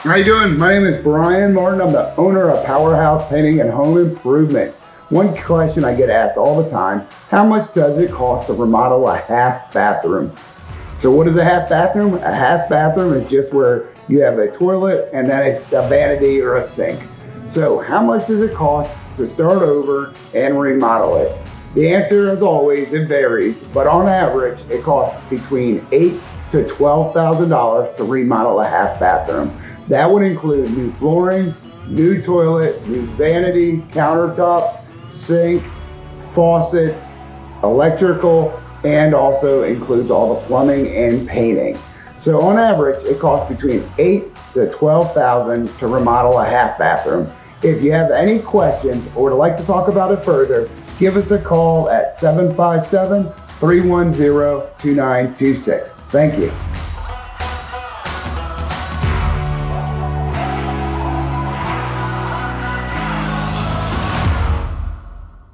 How you doing? My name is Brian Martin. I'm the owner of Powerhouse Painting and Home Improvement. One question I get asked all the time, how much does it cost to remodel a half bathroom? So what is a half bathroom? A half bathroom is just where you have a toilet and then it's a vanity or a sink. So how much does it cost to start over and remodel it? The answer, as always, it varies, but on average, it costs between $8,000 to $12,000 to remodel a half bathroom. That would include new flooring, new toilet, new vanity, countertops, sink, faucets, electrical, and also includes all the plumbing and painting. So on average, it costs between $8,000 to $12,000 to remodel a half bathroom. If you have any questions or would like to talk about it further, give us a call at 757-310-2926. Thank you.